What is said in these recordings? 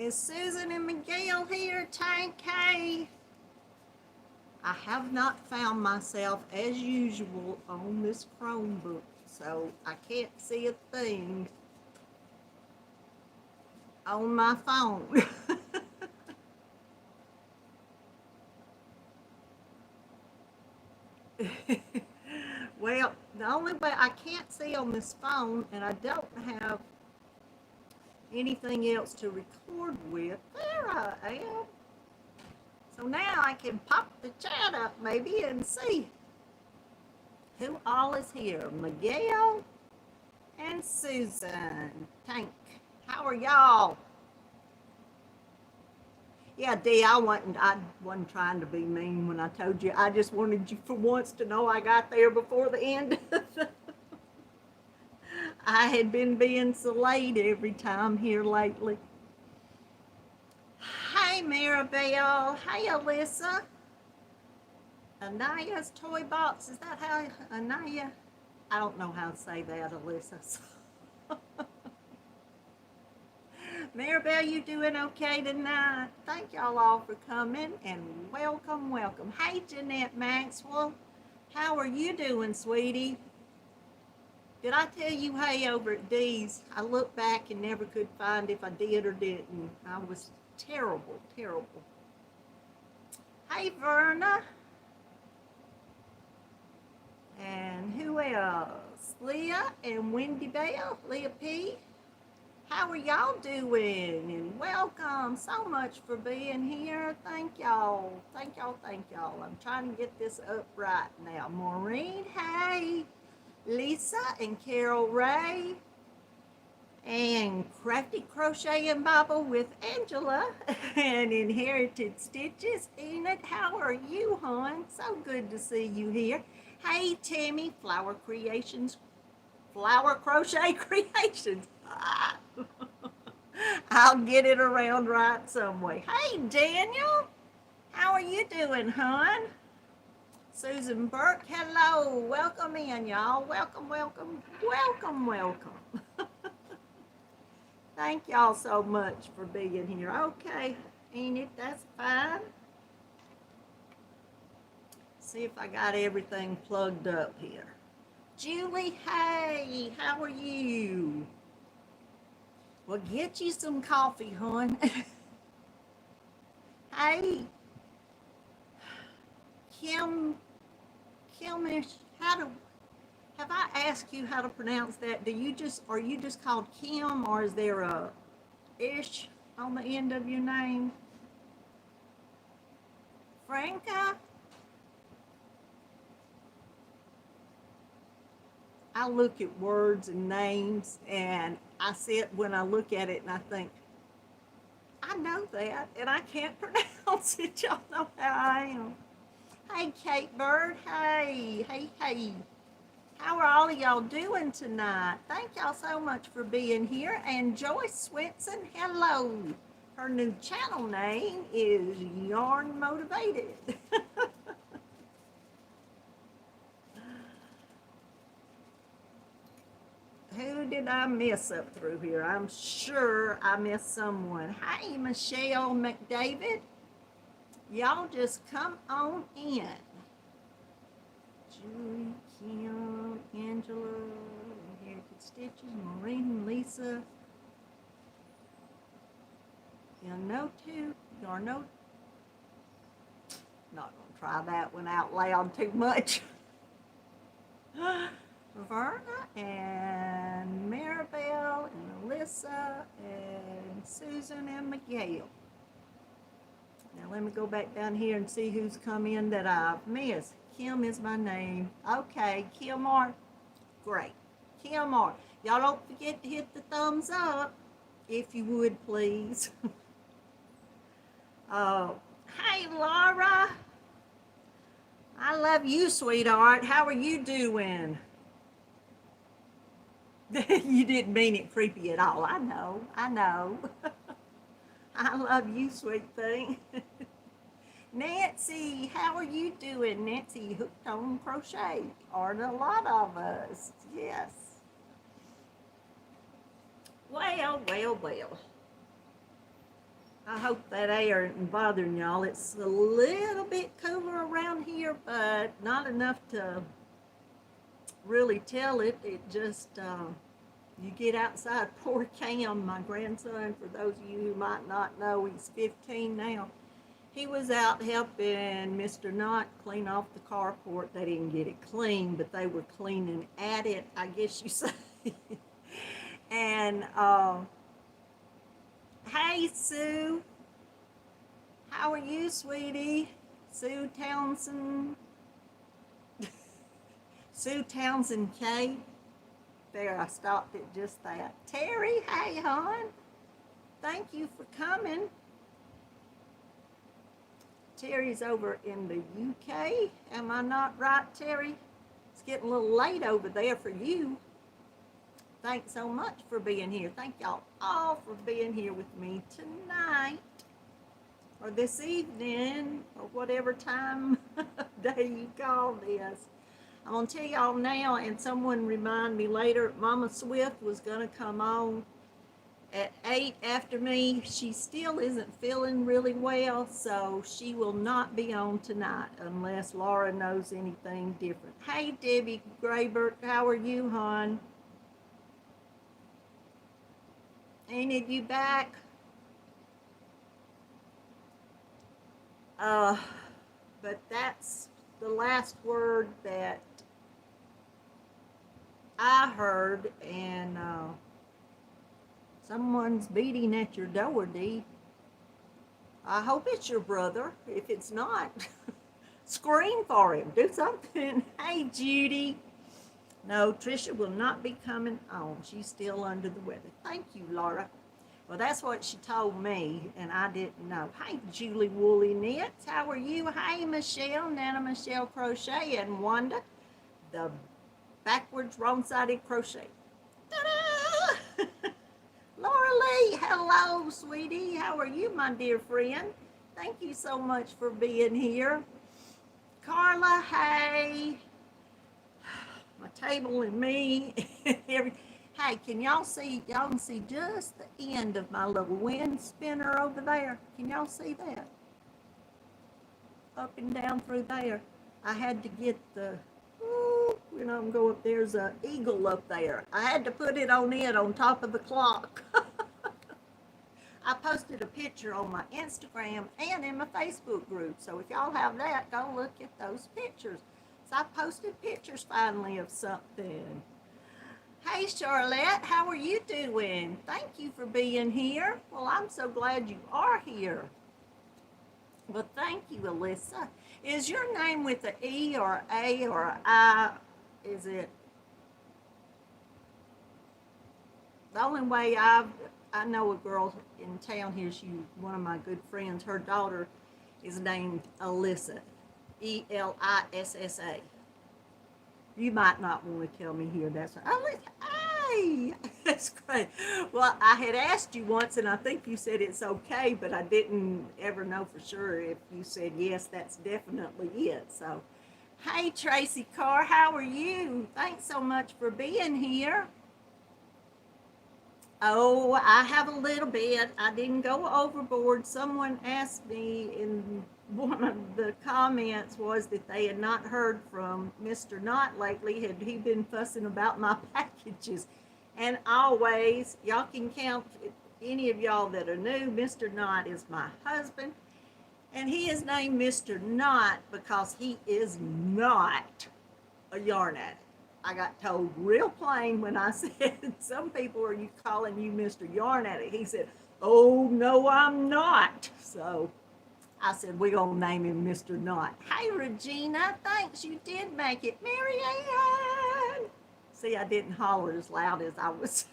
Is Susan and Miguel here? Tank, hey. I have not found myself, as usual, on this Chromebook, so I can't see a thing on my phone. Well, the only way I can't see on this phone, and I don't have anything else to record with, there I am. So now I can pop the chat up maybe and see who all is here. Miguel and Susan. Tank, how are y'all? Yeah, Dee, I wasn't trying to be mean when I told you. I just wanted you for once to know I got there before the end. I had been being so late every time here lately. Hey, Maribel. Hey, Alyssa. Anaya's Toy Box. Is that how, Anaya? I don't know how to say that, Alyssa. Maribel, you doing okay tonight? Thank y'all all for coming, and welcome, welcome. Hey, Jeanette Maxwell. How are you doing, sweetie? Did I tell you, hey, over at Dee's, I looked back and never could find if I did or didn't. I was terrible, terrible. Hey, Verna. And who else? Leah and Wendy Bell, Leah P. How are y'all doing? And welcome so much for being here. Thank y'all. Thank y'all, thank y'all. I'm trying to get this up right now. Maureen, hey. Lisa and Carol Ray. And Crafty Crochet and Bible with Angela. And Inherited Stitches. Enid, how are you, hon? So good to see you here. Hey, Tammy, Flower Creations. Flower Crochet Creations. I'll get it around right some way. Hey, Daniel. How are you doing, hon? Susan Burke, hello. Welcome in, y'all. Welcome, welcome, welcome, welcome. Thank y'all so much for being here. Okay, Enid, that's fine. See if I got everything plugged up here. Julie, hey, how are you? Well, get you some coffee, hon. Hey, Kimish, have I asked you how to pronounce that? Are you just called Kim, or is there a ish on the end of your name? Franca? I look at words and names, and I sit when I look at it and I think, I know that, and I can't pronounce it. Y'all know how I am. Hey, Kate Bird. Hey, hey, hey. How are all of y'all doing tonight? Thank y'all so much for being here. And Joyce Swinson, hello. Her new channel name is Yarn Motivated. Who did I miss up through here? I'm sure I missed someone. Hey, Michelle McDavid. Y'all just come on in. Julie, Kim, Angela, Inherited Stitches, Maureen, Lisa. Yarno. Not going to try that one out loud too much. Verna and Maribel and Alyssa and Susan and Miguel. Now let me go back down here and see who's come in that I've missed. Kim is my name. Okay, Kim R. Great. Kim R. Y'all don't forget to hit the thumbs up, if you would, please. Hey, Laura. I love you, sweetheart. How are you doing? You didn't mean it creepy at all. I know. I love you, sweet thing. Nancy, how are you doing? Nancy hooked on crochet. Aren't a lot of us? Yes. Well. I hope that air isn't bothering y'all. It's a little bit cooler around here, but not enough to really tell it. It just, you get outside. Poor Cam, my grandson, for those of you who might not know, he's 15 now. He was out helping Mr. Knott clean off the carport. They didn't get it clean, but they were cleaning at it, I guess you say. And, hey, Sue. How are you, sweetie? Sue Townsend. Sue Townsend K. There, I stopped at just that. Terry, hey, hon. Thank you for coming. Terry's over in the UK. Am I not right, Terry? It's getting a little late over there for you. Thanks so much for being here. Thank y'all all for being here with me tonight, or this evening, or whatever time of day you call this. I'm going to tell y'all now, and someone remind me later, Mama Swift was going to come on at 8 after me. She still isn't feeling really well, so she will not be on tonight unless Laura knows anything different. Hey, Debbie Graybert, how are you, hon? Ain't it you back? But that's the last word that I heard, and someone's beating at your door, Dee. I hope it's your brother. If it's not, scream for him. Do something. Hey, Judy. No, Trisha will not be coming on. She's still under the weather. Thank you, Laura. Well, that's what she told me, and I didn't know. Hey, Julie Woolly Knits, how are you? Hey, Michelle, Nana Michelle Crochet, and Wanda, the backwards wrong-sided crochet. Ta-da! Laura Lee, hello, sweetie. How are you, my dear friend? Thank you so much for being here. Carla, hey. My table and me. Hey, can y'all see? Y'all can see just the end of my little wind spinner over there. Can y'all see that? Up and down through there. I had to get the, you know, I'm going, there's an eagle up there. I had to put it on top of the clock. I posted a picture on my Instagram and in my Facebook group. So if y'all have that, go look at those pictures. So I posted pictures finally of something. Hey, Charlotte, how are you doing? Thank you for being here. Well, I'm so glad you are here. Well, thank you, Alyssa. Is your name with an E or A or I? Is it? The only way I know a girl in town here, one of my good friends, her daughter is named Alyssa, Elissa. You might not want to tell me here. That's hey, that's great. Well, I had asked you once, and I think you said it's okay, but I didn't ever know for sure if you said yes. That's definitely it. So, hey, Tracy Carr, how are you? Thanks so much for being here. Oh, I have a little bit. I didn't go overboard. Someone asked me in one of the comments was that they had not heard from Mr. Knott lately. Had he been fussing about my packages? And always, y'all can count, any of y'all that are new, Mr. Knott is my husband. And he is named Mr. Knott because he is not a yarn addict. I got told real plain when I said, some people are you calling you Mr. Yarn Addict. He said, oh, no, I'm not. So I said, we're going to name him Mr. Knott. Hey, Regina, thanks. You did make it. Mary Ann. See, I didn't holler as loud as I was.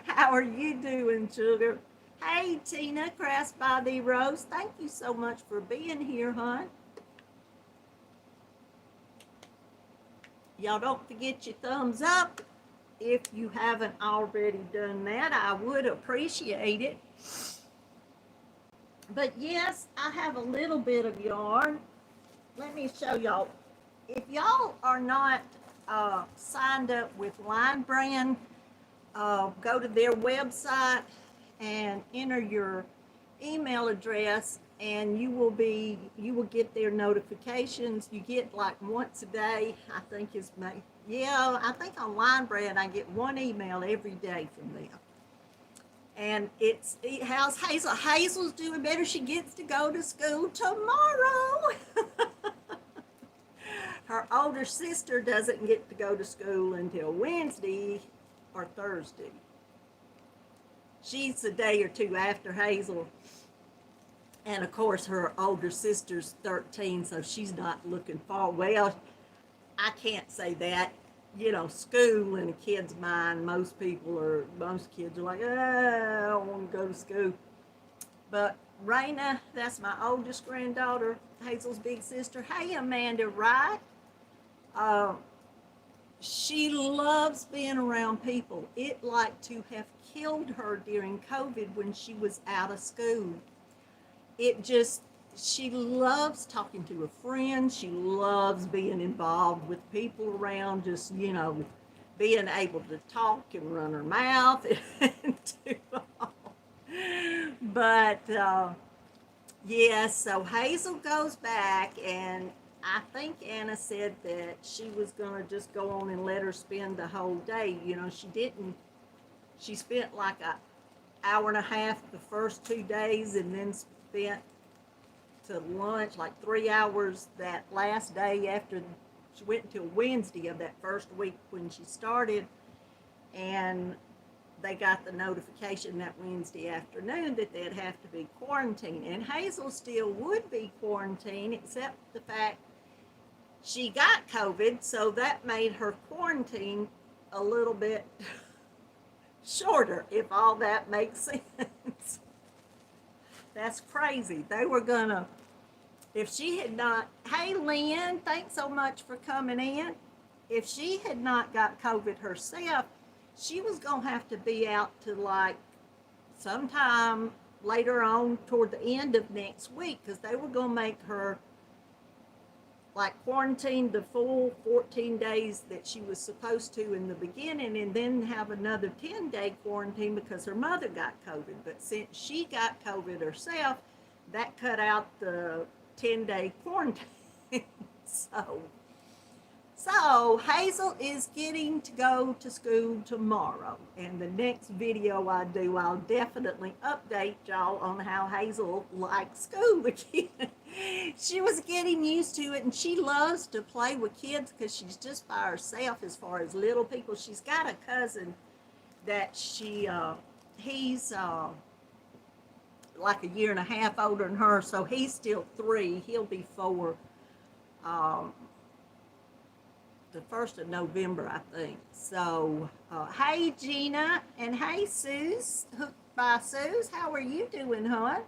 How are you doing, sugar? Hey, Tina, Crass by the Rose. Thank you so much for being here, hon. Y'all don't forget your thumbs up. If you haven't already done that, I would appreciate it. But yes, I have a little bit of yarn. Let me show y'all. If y'all are not signed up with Line Brand, go to their website and enter your email address, and you will get their notifications. You get like once a day, I think is my, yeah, I think on Line Bread I get one email every day from them. And how's Hazel? Hazel's doing better. She gets to go to school tomorrow. Her older sister doesn't get to go to school until Wednesday or Thursday. She's a day or two after Hazel. And of course, her older sister's 13, so she's not looking forward. Well, I can't say that. You know, school in a kid's mind, most kids are like, I don't want to go to school. But Raina, that's my oldest granddaughter, Hazel's big sister. Hey, Amanda Wright. She loves being around people. It like to have killed her during COVID when she was out of school. She loves talking to her friends. She loves being involved with people around, just, you know, being able to talk and run her mouth and do all. But, yeah, so Hazel goes back, and I think Anna said that she was going to just go on and let her spend the whole day. You know, she didn't. She spent like an hour and a half the first 2 days, and then spent to lunch like 3 hours that last day after she went until Wednesday of that first week when she started. And they got the notification that Wednesday afternoon that they'd have to be quarantined. And Hazel still would be quarantined, except the fact she got COVID, so that made her quarantine a little bit shorter, if all that makes sense. That's crazy. They were gonna, if she had not, hey Lynn, thanks so much for coming in. If she had not got COVID herself, she was gonna have to be out to like sometime later on toward the end of next week, because they were gonna make her like quarantine the full 14 days that she was supposed to in the beginning, and then have another 10-day quarantine because her mother got COVID. But since she got COVID herself, that cut out the 10-day quarantine. So Hazel is getting to go to school tomorrow, and the next video I do, I'll definitely update y'all on how Hazel likes school again. She was getting used to it, and she loves to play with kids because she's just by herself as far as little people. She's got a cousin that he's like a year and a half older than her, so he's still 3. He'll be 4. The 1st of November, I think. So, hey Gina, and hey Suze, Hooked by Suze, how are you doing, hon?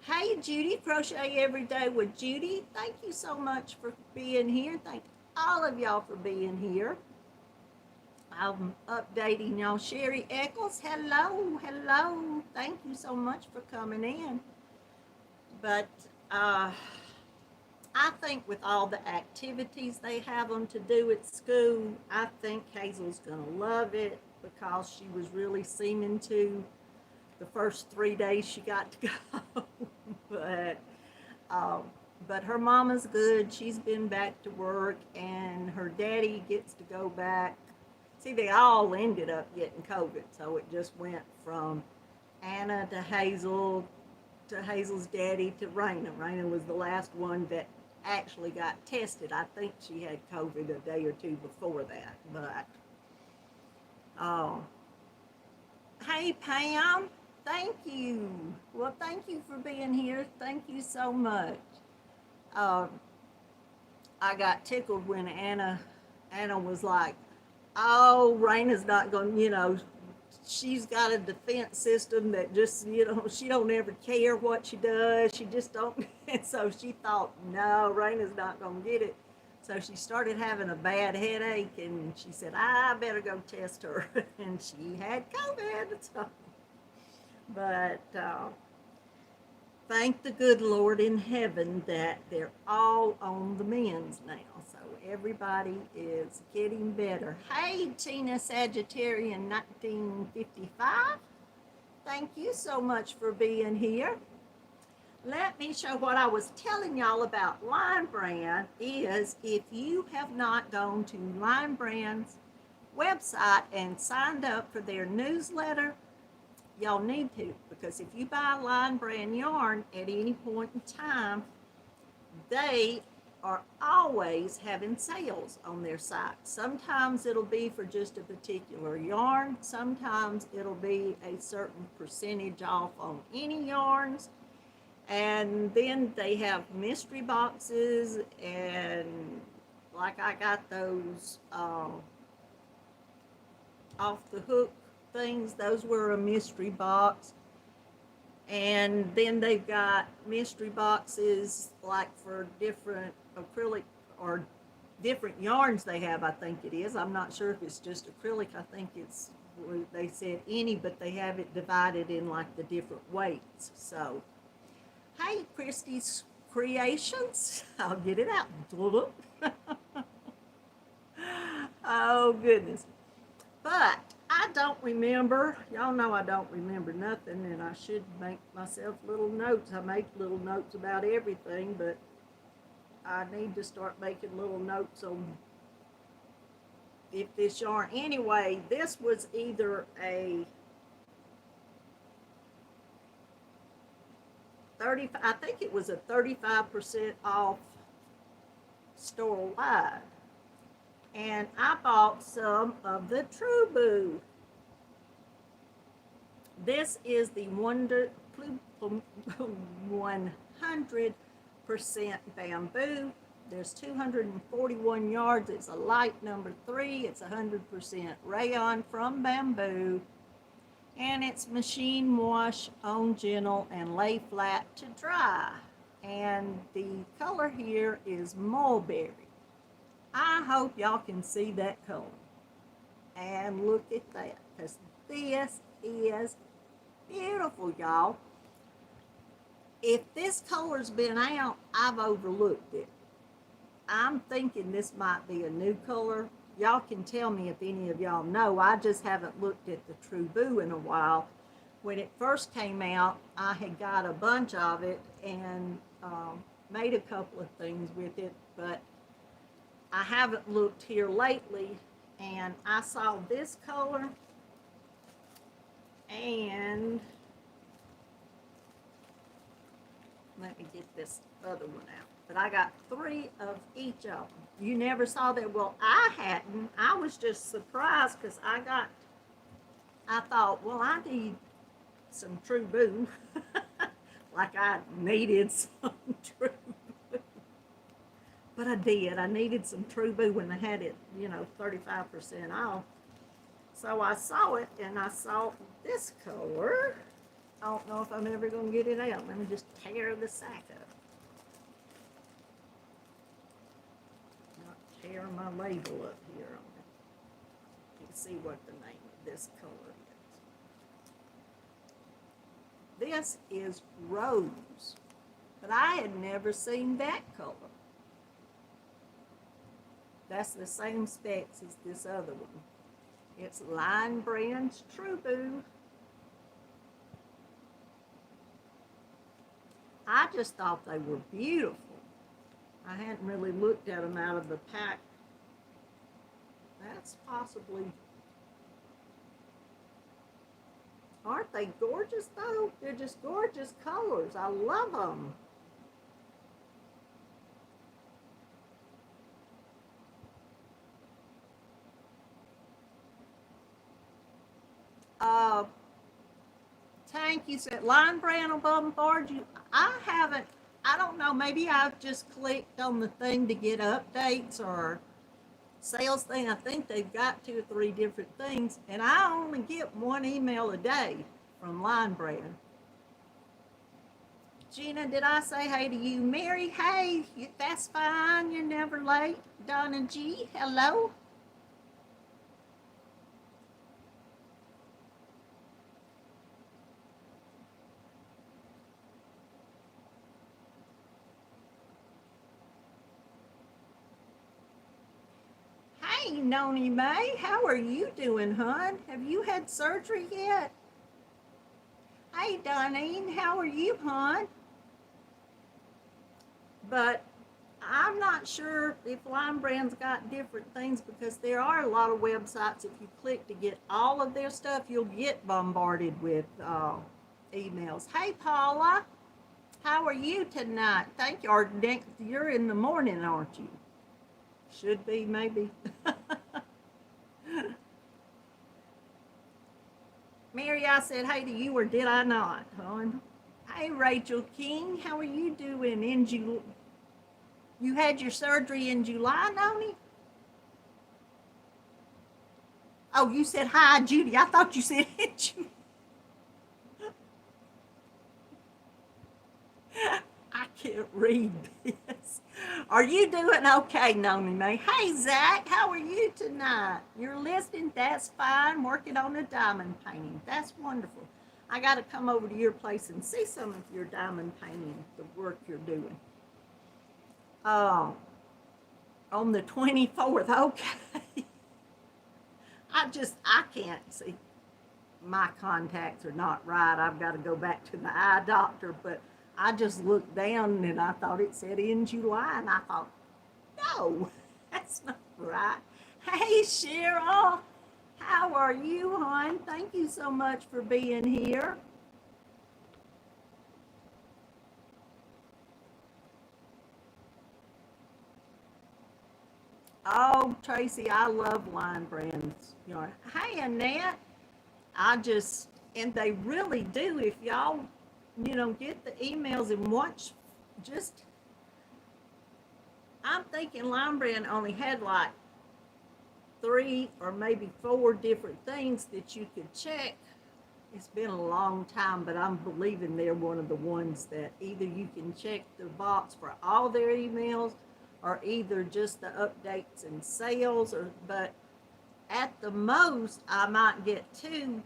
Hey Judy, Crochet Every Day with Judy, thank you so much for being here. Thank all of y'all for being here. I'm updating y'all. Sherry Eccles, hello, hello. Thank you so much for coming in. But, I think with all the activities they have them to do at school, I think Hazel's going to love it, because she was really seeming to the first 3 days she got to go. But her mama's good. She's been back to work, and her daddy gets to go back. See, they all ended up getting COVID, so it just went from Anna to Hazel to Hazel's daddy to Raina. Raina was the last one that actually got tested. I think she had COVID a day or two before that. But hey Pam, thank you. Well, thank you for being here. Thank you so much. I got tickled when Anna was like, oh, Raina's not going, you know, she's got a defense system that just, you know, she don't ever care what she does. She just don't. And so she thought, no, Raina's not going to get it. So she started having a bad headache, and she said, I better go test her. And she had COVID. So. But thank the good Lord in heaven that they're all on the mends now. So everybody is getting better. Hey, Tina Sagittarian 1955. Thank you so much for being here. Let me show what I was telling y'all about Line Brand is if you have not gone to Line Brand's website and signed up for their newsletter, y'all need to, because if you buy Line Brand yarn at any point in time, they are always having sales on their site. Sometimes it'll be for just a particular yarn. Sometimes it'll be a certain percentage off on any yarns. And then they have mystery boxes, and like I got those off the hook things. Those were a mystery box. And then they've got mystery boxes like for different acrylic or different yarns they have, I think it is. I'm not sure if it's just acrylic. I think it's, they said any, but they have it divided in like the different weights. So, hey, Christy's Creations. I'll get it out. Oh, goodness. But I don't remember. Y'all know I don't remember nothing, and I should make myself little notes. I make little notes about everything, but I need to start making little notes on if this yarn. Anyway, this was either a 35, I think it was a 35% off store-wide. And I bought some of the True Boo. This is the 100% bamboo. There's 241 yards. It's a light number 3. It's 100% rayon from bamboo. And it's machine wash on gentle and lay flat to dry. And the color here is mulberry. I hope y'all can see that color. And look at that, because this is beautiful, y'all. If this color's been out, I've overlooked it. I'm thinking this might be a new color. Y'all can tell me if any of y'all know. I just haven't looked at the True Boo in a while. When it first came out, I had got a bunch of it and made a couple of things with it, but I haven't looked here lately, and I saw this color, and let me get this other one out. But I got 3 of each of them. You never saw that? Well, I hadn't. I was just surprised because I thought, well, I need some True Boo. Like I needed some True Boo. But I did. I needed some True Boo when they had it, 35% off. So I saw it, and I saw this color. I don't know if I'm ever going to get it out. Let me just tear the sack up. Tear my label up here on it. You can see what the name of this color is. This is Rose, but I had never seen that color. That's the same specs as this other one. It's Line Brand's True Boo. I just thought they were beautiful. I hadn't really looked at them out of the pack. That's possibly... Aren't they gorgeous, though? They're just gorgeous colors. I love them. Tank, you said Line Brand will bombard you. I don't know, maybe I've just clicked on the thing to get updates or sales thing. I think they've got 2 or 3 different things, and I only get 1 email a day from Line Brand. Gina, did I say hey to you? Mary, hey, that's fine. You're never late. Donna G, hello. Hey, Noni May, how are you doing, hon? Have you had surgery yet? Hey, Donine, how are you, hon? But I'm not sure if Line Brand's got different things because there are a lot of websites. If you click to get all of their stuff, you'll get bombarded with emails. Hey, Paula, how are you tonight? Thank you. Or next, you're in the morning, aren't you? Should be, maybe. Mary, I said hey to you, or did I not, hon? Hey, Rachel King, how are you doing? You had your surgery in July, Noni? Oh, you said hi, Judy. I thought you said Judy. I can't read this. Are you doing okay, Noni May? Hey, Zach, how are you tonight? You're listening? That's fine. Working on a diamond painting. That's wonderful. I got to come over to your place and see some of your diamond painting, the work you're doing. On the 24th, okay. I can't see. My contacts are not right. I've got to go back to the eye doctor, but I just looked down and I thought it said in July, and I thought, no, that's not right. Hey, Cheryl, how are you, hon? Thank you so much for being here. Oh, Tracy, I love Line Brand's yarn. Hey, Annette, and they really do. If y'all, get the emails and watch, just, I'm thinking Line Brand only had like 3 or maybe 4 different things that you could check. It's been a long time, but I'm believing they're one of the ones that either you can check the box for all their emails or either just the updates and sales, but at the most I might get 2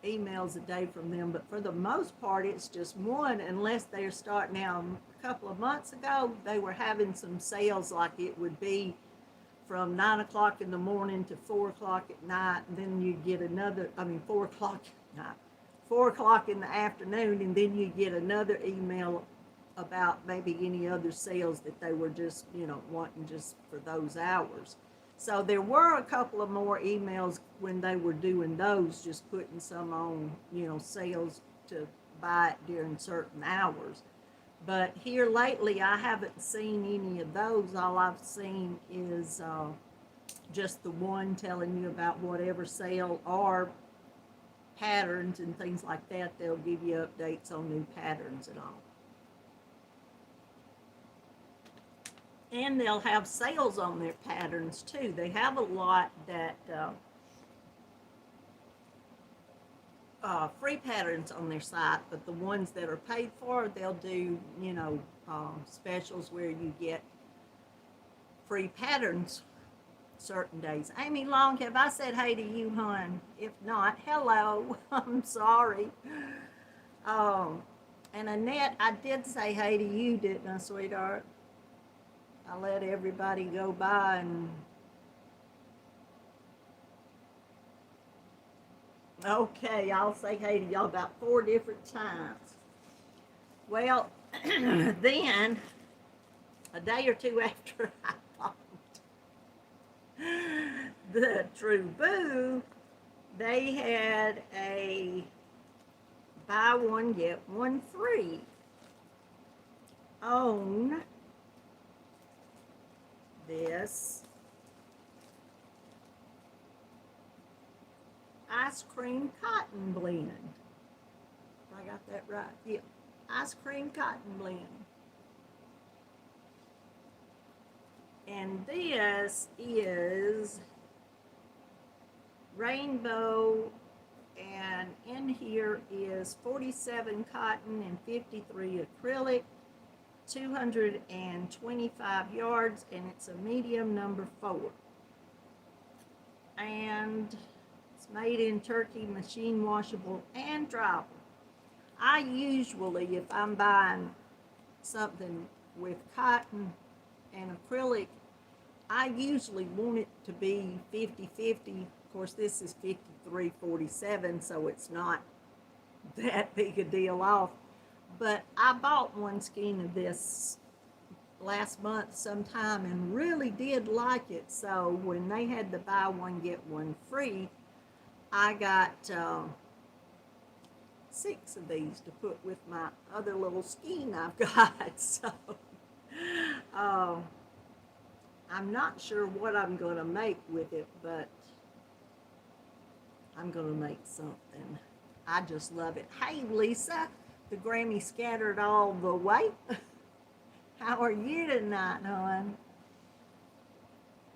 emails a day from them, but for the most part it's just 1, unless they're starting out. A couple of months ago they were having some sales, like it would be from 9 o'clock in the morning to 4 o'clock at night, and then you get 4 o'clock at night, 4 o'clock in the afternoon, and then you get another email about maybe any other sales that they were just, wanting just for those hours. So there were a couple of more emails when they were doing those, just putting some on, sales to buy it during certain hours. But here lately, I haven't seen any of those. All I've seen is just the one telling you about whatever sale or patterns and things like that. They'll give you updates on new patterns and all. And they'll have sales on their patterns too. They have a lot that free patterns on their site, but the ones that are paid for, they'll do, specials where you get free patterns certain days. Amy Long, have I said hey to you, hon? If not, hello. I'm sorry. And Annette, I did say hey to you, didn't I, sweetheart? I let everybody go by and okay, I'll say hey to y'all about 4 different times. Well, then a day or 2 after I bought the True Boo, they had a buy one get one free on this ice cream cotton blend. I got that right. Yeah, ice cream cotton blend. And this is rainbow, and in here is 47 cotton and 53 acrylic, 225 yards, and it's a medium number 4. And it's made in Turkey, machine washable and dryable. I usually, if I'm buying something with cotton and acrylic, I usually want it to be 50-50. Of course, this is 53-47, so it's not that big a deal off. But I bought one skein of this last month sometime and really did like it. So when they had the buy one get one free, I got 6 of these to put with my other little skein I've got. So I'm not sure what I'm going to make with it, but I'm going to make something. I just love it. Hey, Lisa, the Grammy scattered all the way. How are you tonight, hon?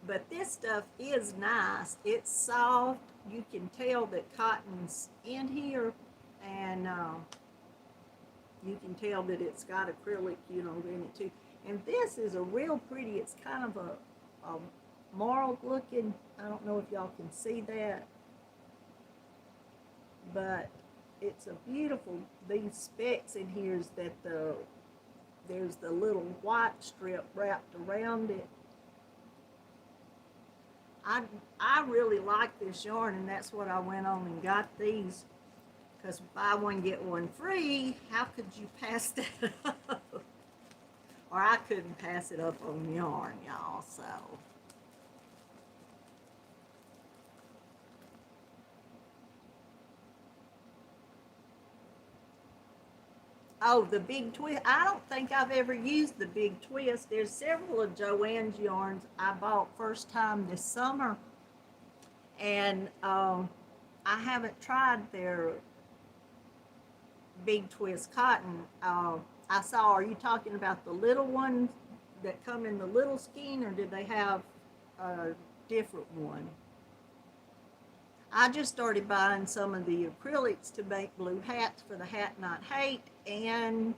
But this stuff is nice. It's soft. You can tell that cotton's in here, and you can tell that it's got acrylic, you know, in it too. And this is a real pretty, it's kind of a marled looking, I don't know if y'all can see that, but it's a beautiful, these specks in here is that there's the little white strip wrapped around it. I really like this yarn, and that's what I went on and got these, because buy one get one free. How could you pass that up? Or I couldn't pass it up on yarn, y'all. So oh, the big twist. I don't think I've ever used the big twist. There's several of Joanne's yarns I bought first time this summer, and I haven't tried their big twist cotton. I saw, are you talking about the little ones that come in the little skein, or did they have a different one? I just started buying some of the acrylics to make blue hats for the Hat Not Hate, and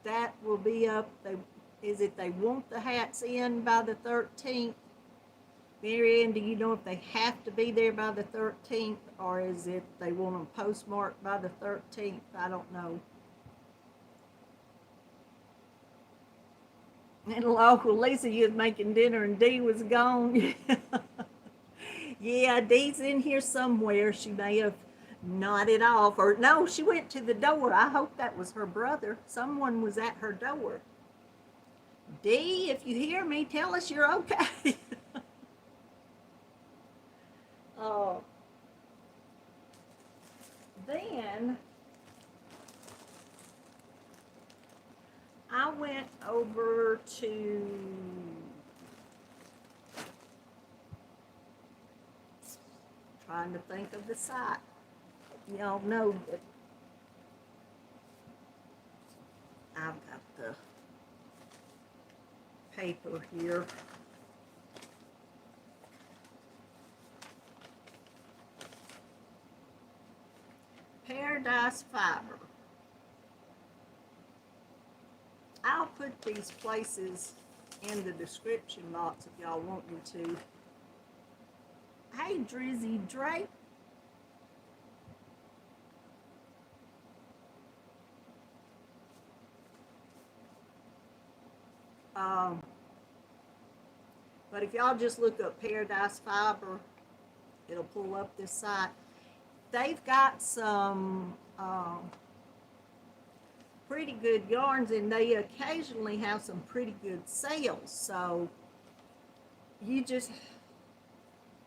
that will be up. Is it they want the hats in by the 13th? Marianne, do you know if they have to be there by the 13th, or is it they want them postmarked by the 13th? I don't know. And local Lisa, you was making dinner and Dee was gone. Yeah, Dee's in here somewhere. She may have nodded off, or no, she went to the door. I hope that was her brother. Someone was at her door. Dee, if you hear me, tell us you're okay. Oh, then I went over to trying to think of the site. Y'all know that I've got the paper here. Paradise Fiber. I'll put these places in the description box if y'all want me to. Hey, Drizzy Drake. But if y'all just look up Paradise Fiber, it'll pull up this site. They've got some pretty good yarns, and they occasionally have some pretty good sales. So you just,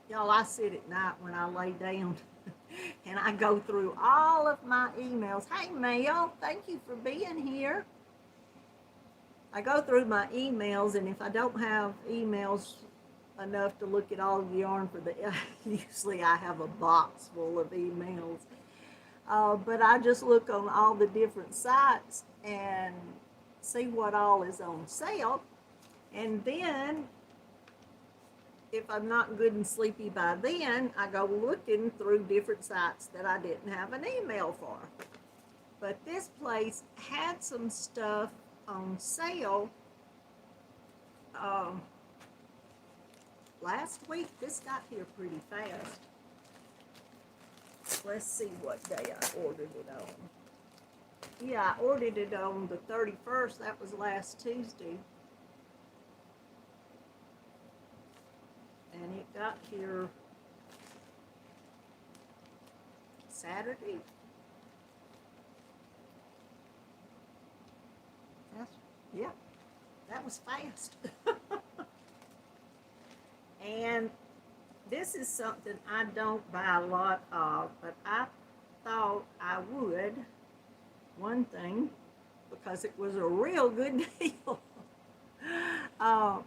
y'all, I sit at night when I lay down and I go through all of my emails. Hey, Mel, thank you for being here. I go through my emails, and if I don't have emails enough to look at all the yarn for the, usually I have a box full of emails. But I just look on all the different sites and see what all is on sale. And then, if I'm not good and sleepy by then, I go looking through different sites that I didn't have an email for. But this place had some stuff on sale last week. This got here pretty fast. Let's see what day I ordered it on. Yeah, I ordered it on the 31st. That was last Tuesday. And it got here Saturday. Yeah, that was fast. And this is something I don't buy a lot of, but I thought I would. One thing, because it was a real good deal. uh,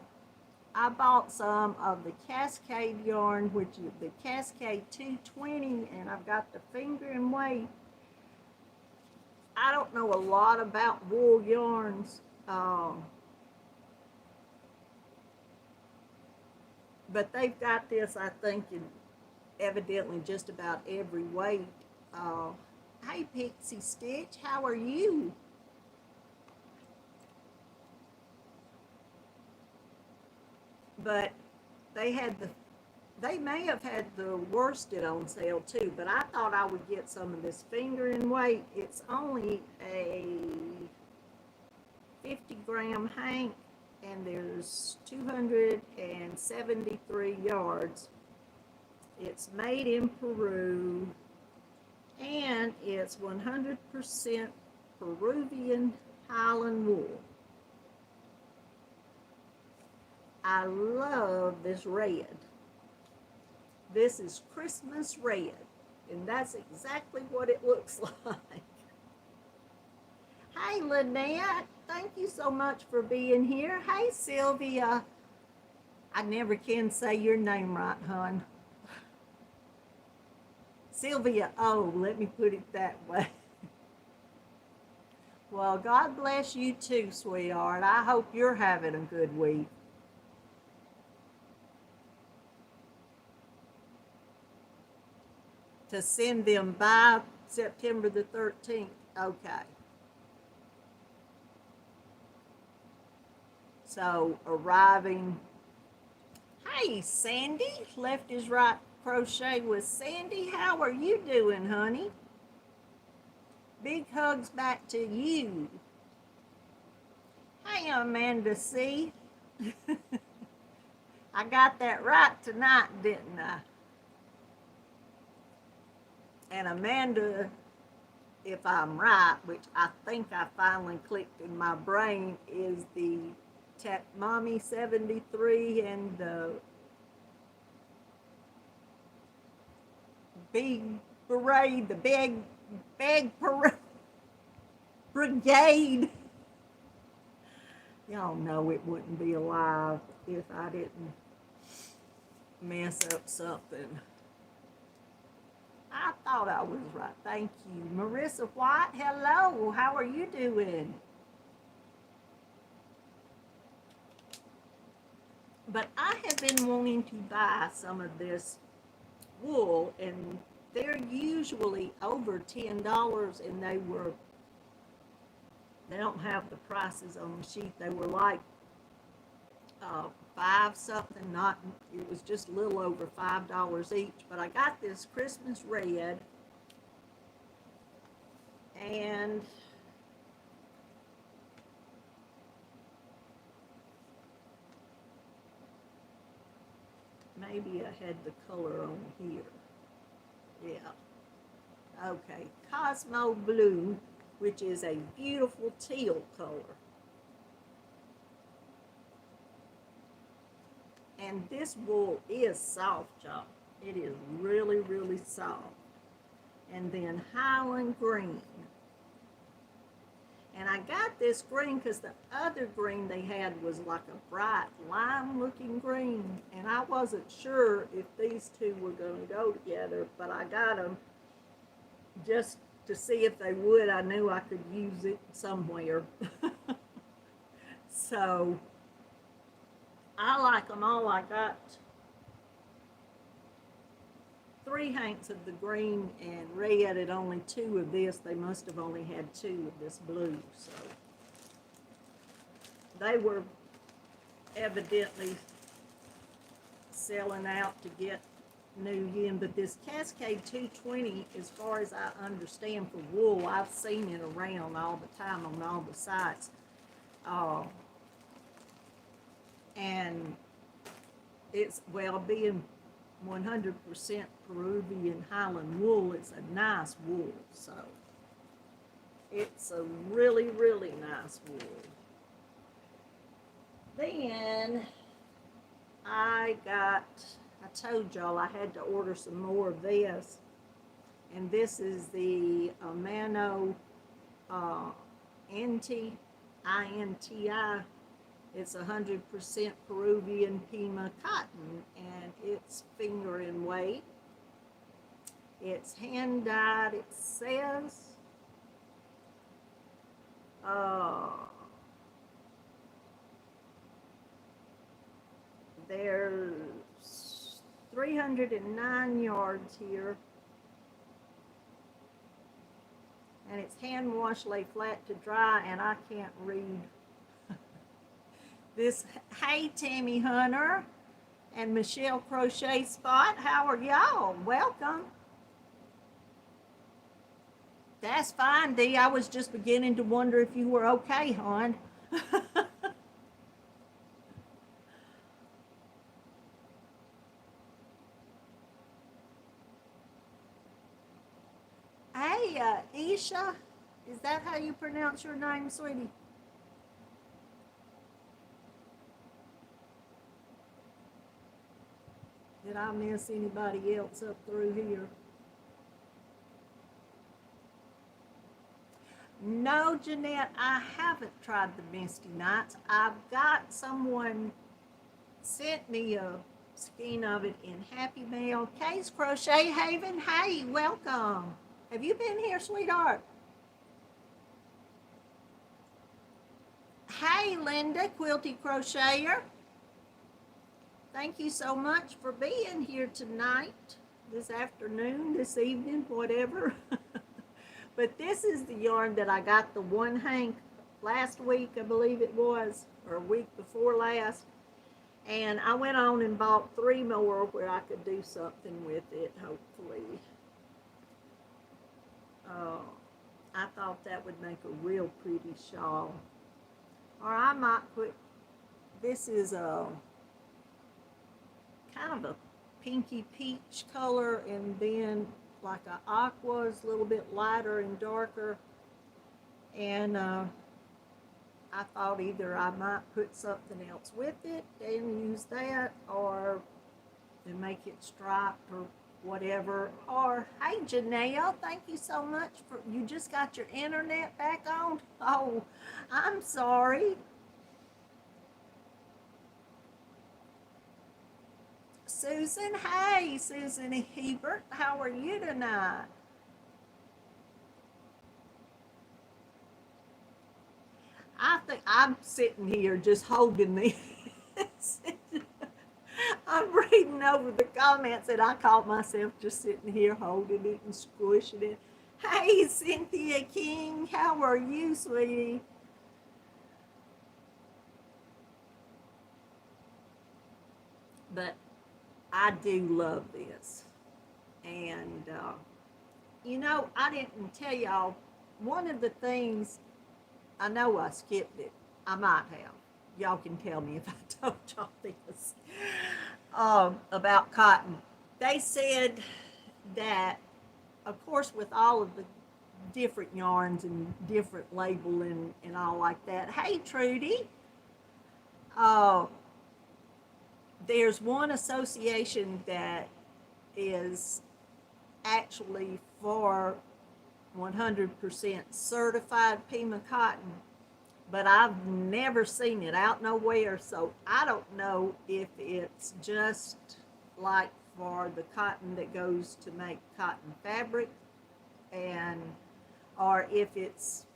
I bought some of the Cascade yarn, which is the Cascade 220, and I've got the finger and weight. I don't know a lot about wool yarns, but they've got this, I think, in evidently just about every weight. Hey, Pixie Stitch, how are you? But they may have had the worsted on sale too, but I thought I would get some of this finger and weight. It's only a 50-gram hank, and there's 273 yards. It's made in Peru, and it's 100% Peruvian Highland wool. I love this red. This is Christmas red, and that's exactly what it looks like. Hey, Lynette, thank you so much for being here. Hey, Sylvia. I never can say your name right, hon. Sylvia, oh, let me put it that way. Well, God bless you too, sweetheart. I hope you're having a good week. To send them by September the 13th. Okay. So arriving. Hey, Sandy. Left is right crochet with Sandy. How are you doing, honey? Big hugs back to you. Hey, Amanda C. I got that right tonight, didn't I? And Amanda, if I'm right, which I think I finally clicked in my brain, is the Mommy 73 and the big parade, the big parade brigade. Y'all know it wouldn't be alive if I didn't mess up something. I thought I was right. Thank you. Marissa White, hello. How are you doing? But I have been wanting to buy some of this wool, and they're usually over $10, and they don't have the prices on the sheet. They were like $5 something, not, it was just a little over $5 each. But I got this Christmas red, and maybe I had the color on here. Yeah. Okay, Cosmo Blue, which is a beautiful teal color. And this wool is soft, y'all. It is really, really soft. And then Highland Green. And I got this green because the other green they had was like a bright lime-looking green. And I wasn't sure if these two were going to go together, but I got them just to see if they would. I knew I could use it somewhere. So I like them all. I got 3 hanks of the green and red and only 2 of this. They must have only had 2 of this blue. So they were evidently selling out to get new in. But this Cascade 220, as far as I understand for wool, I've seen it around all the time on all the sites. And it's, well, being 100% Peruvian Highland wool, it's a nice wool. So it's a really, really nice wool. Then I told y'all I had to order some more of this. And this is the Mano Inti, INTI. It's 100% Peruvian Pima cotton, and it's finger in weight. It's hand dyed, it says. There's 309 yards here. And it's hand wash, lay flat to dry, and I can't read this. Hey, Tammy Hunter and Michelle Crochet Spot, how are y'all? Welcome. That's fine, Dee. I was just beginning to wonder if you were okay, hon. Hey, Isha, is that how you pronounce your name, sweetie? Did I miss anybody else up through here? No, Jeanette, I haven't tried the Misty Nights. I've got someone sent me a skein of it in Happy Mail. Case Crochet Haven, hey, welcome. Have you been here, sweetheart? Hey, Linda, Quilty Crocheter. Thank you so much for being here tonight, this afternoon, this evening, whatever. But this is the yarn that I got the one hank last week, I believe it was, or a week before last. And I went on and bought 3 more where I could do something with it, hopefully. I thought that would make a real pretty shawl. Or I might put, this is a kind of a pinky peach color, and then like a aqua is a little bit lighter and darker. And I thought either I might put something else with it and use that, or to make it striped or whatever. Or, hey, Janelle, thank you so much for, you just got your internet back on? Oh, I'm sorry. Susan, hey, Susan Hebert, how are you tonight? I think I'm sitting here just holding this. I'm reading over the comments and I caught myself just sitting here holding it and squishing it. Hey, Cynthia King, how are you, sweetie? But I do love this. And, you know, I didn't tell y'all, one of the things, I know I skipped it. I might have. Y'all can tell me if I told y'all this. About cotton. They said that, of course, with all of the different yarns and different labeling and all like that. Hey, Trudy. Uh, there's one association that is actually for 100% certified Pima cotton, but I've never seen it out nowhere, so I don't know if it's just like for the cotton that goes to make cotton fabric, and or if it's,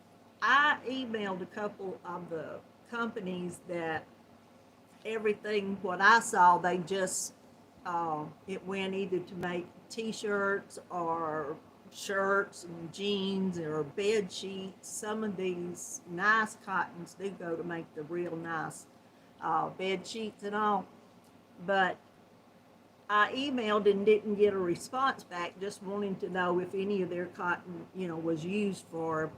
I emailed a couple of the companies that everything what I saw, they just it went either to make t-shirts or shirts and jeans or bed sheets. Some of these nice cottons do go to make the real nice bed sheets and all. But I emailed and didn't get a response back, just wanting to know if any of their cotton, was used for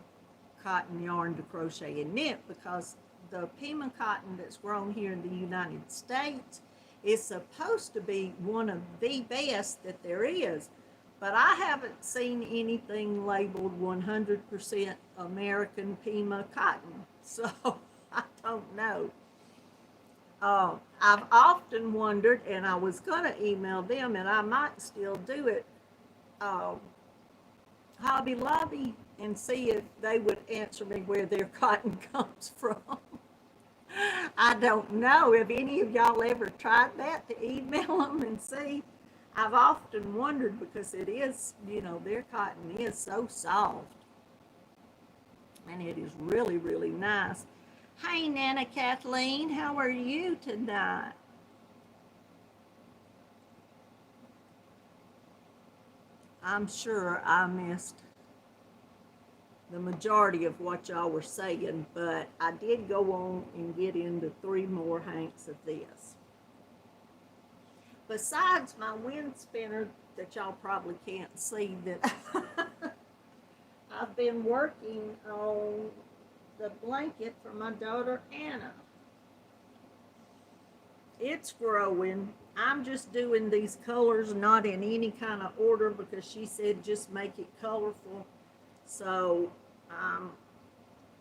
cotton yarn to crochet and knit, because the Pima cotton that's grown here in the United States is supposed to be one of the best that there is. But I haven't seen anything labeled 100% American Pima cotton. So I don't know. I've often wondered, and I was going to email them, and I might still do it, uh, Hobby Lobby, and see if they would answer me where their cotton comes from. I don't know. Have any of y'all ever tried that, to email them and see? I've often wondered, because it is, their cotton is so soft. And it is really, really nice. Hey, Nana Kathleen, how are you tonight? I'm sure I missed the majority of what y'all were saying, but I did go on and get into 3 more hanks of this. Besides my wind spinner that y'all probably can't see, that I've been working on the blanket for my daughter Anna. It's growing. I'm just doing these colors not in any kind of order, because she said just make it colorful. So I'm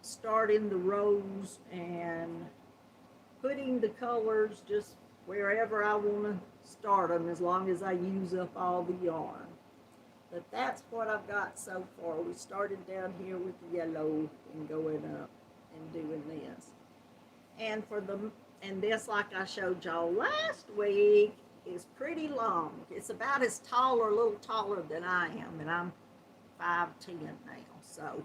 starting the rows and putting the colors just wherever I want to start them, as long as I use up all the yarn. But that's what I've got so far. We started down here with the yellow and going up and doing this. And this, like I showed y'all last week, is pretty long. It's about as tall or a little taller than I am, and I'm 5'10" now. So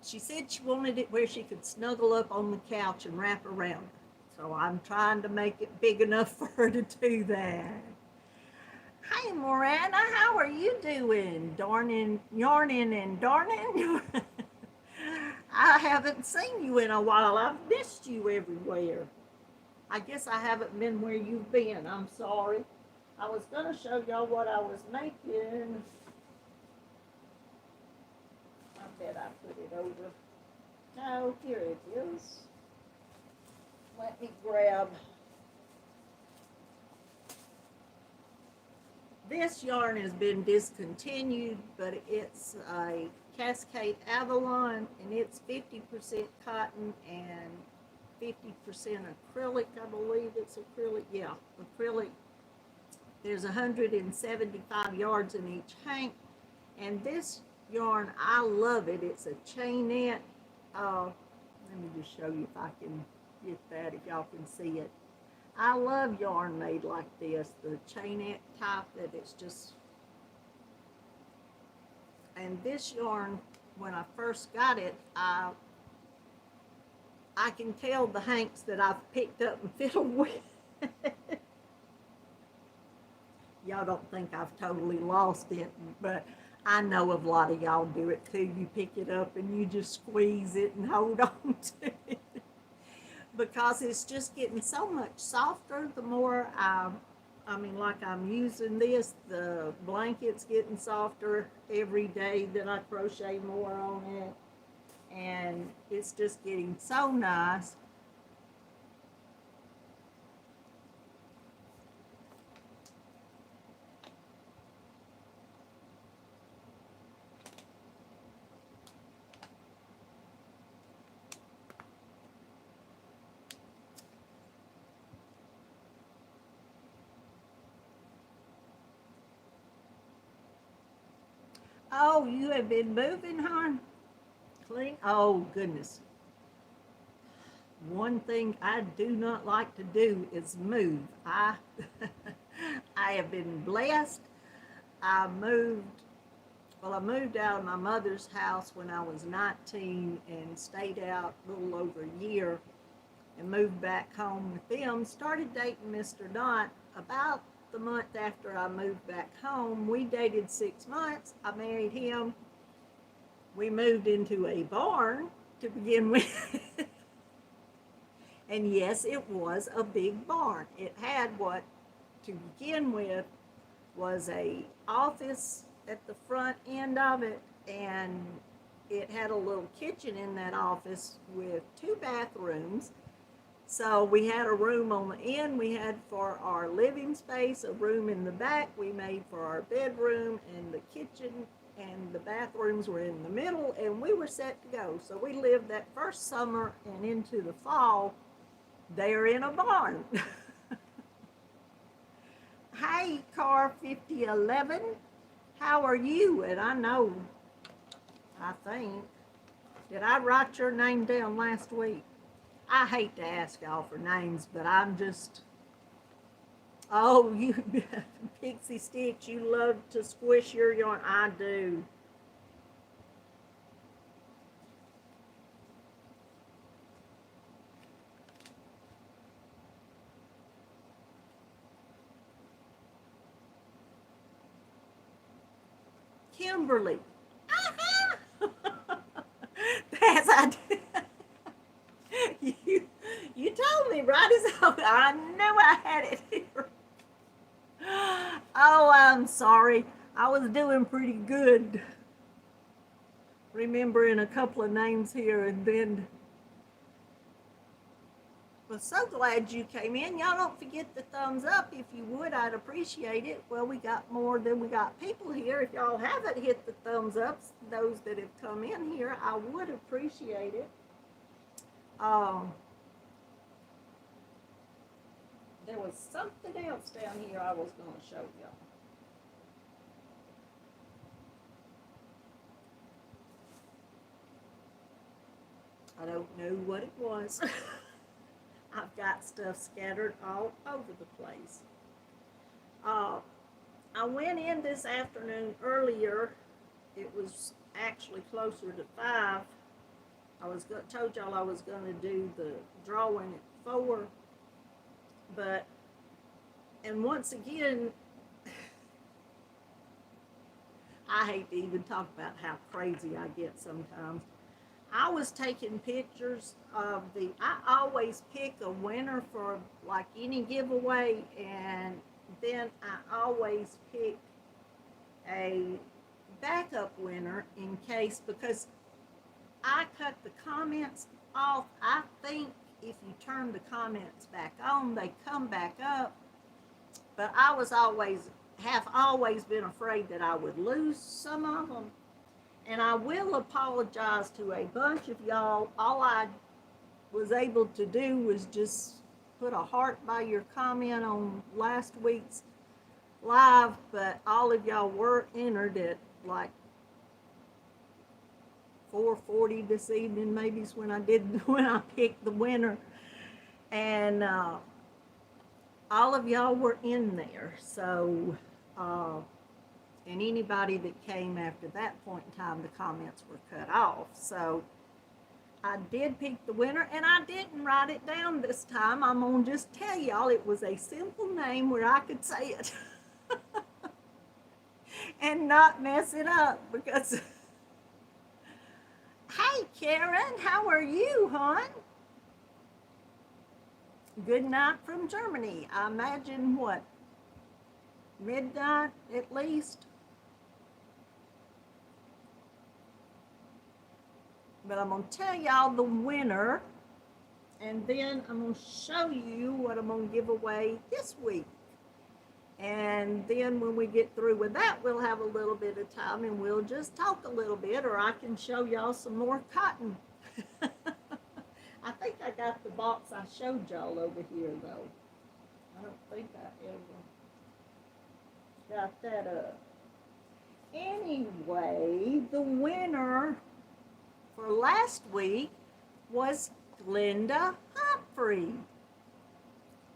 she said she wanted it where she could snuggle up on the couch and wrap around her. So I'm trying to make it big enough for her to do that. Hi, Miranda, how are you doing? Yarning and darning? I haven't seen you in a while. I've missed you everywhere. I guess I haven't been where you've been. I'm sorry. I was going to show y'all what I was making. I bet I put it over. No, here it is. Let me grab. This yarn has been discontinued, but it's a Cascade Avalon, and it's 50% cotton and 50% acrylic. I believe it's acrylic. Yeah, acrylic. There's 175 yards in each hank, and this yarn, I love it. It's a chainette. Let me just show you if I can get that, if y'all can see it. I love yarn made like this, the chainette type, that it's just. And this yarn, when I first got it, I can tell the hanks that I've picked up and fiddled with. Y'all don't think I've totally lost it, but I know a lot of y'all do it too. You pick it up and you just squeeze it and hold on to it. Because it's just getting so much softer the more like I'm using this, the blanket's getting softer every day that I crochet more on it. And it's just getting so nice. Oh, you have been moving, hon? Clean? Oh, goodness. One thing I do not like to do is move. I have been blessed. I moved out of my mother's house when I was 19 and stayed out a little over a year and moved back home with them. Started dating Mr. Knott about the month after I moved back home. We dated 6 months. I married him. We moved into a barn to begin with. And yes, it was a big barn. It had what, to begin with, was a office at the front end of it, and it had a little kitchen in that office with 2 bathrooms. So we had a room on the end. We had for our living space, a room in the back we made for our bedroom, and the kitchen and the bathrooms were in the middle, and we were set to go. So we lived that first summer and into the fall They're in a barn. Hey, car 5011, how are you? And I think, did I write your name down last week? I hate to ask y'all for names, but I'm just, oh, you Pixie Stitch, you love to squish your yarn. I do. Kimberly. Uh-huh. That's I did. You told me right as I knew I had it here. Oh, I'm sorry. I was doing pretty good. Remembering a couple of names here and then. Well, so glad you came in. Y'all don't forget the thumbs up. If you would, I'd appreciate it. Well, we got more than we got people here. If y'all haven't hit the thumbs ups, those that have come in here, I would appreciate it. There was something else down here I was going to show y'all. I don't know what it was. I've got stuff scattered all over the place. I went in this afternoon earlier. It was actually closer to 5. Told y'all I was going to do the drawing at 4. And once again, I hate to even talk about how crazy I get sometimes. I was taking pictures of I always pick a winner for like any giveaway, and then I always pick a backup winner in case, because I cut the comments off. I think if you turn the comments back on, they come back up. But I have always been afraid that I would lose some of them. And I will apologize to a bunch of y'all. All I was able to do was just put a heart by your comment on last week's live, but all of y'all were entered at like 4:40 this evening, maybe is when I picked the winner. And all of y'all were in there. So and anybody that came after that point in time, the comments were cut off. So I did pick the winner, and I didn't write it down this time. I'm going to just tell y'all it was a simple name where I could say it and not mess it up, because hey, Karen, how are you, hon? Good night from Germany. I imagine what, midnight at least? But I'm going to tell y'all the winner, and then I'm going to show you what I'm going to give away this week. And then when we get through with that, we'll have a little bit of time and we'll just talk a little bit, or I can show y'all some more cotton. I think I got the box I showed y'all over here, though. I don't think I ever got that up. Anyway, the winner for last week was Glenda Humphrey.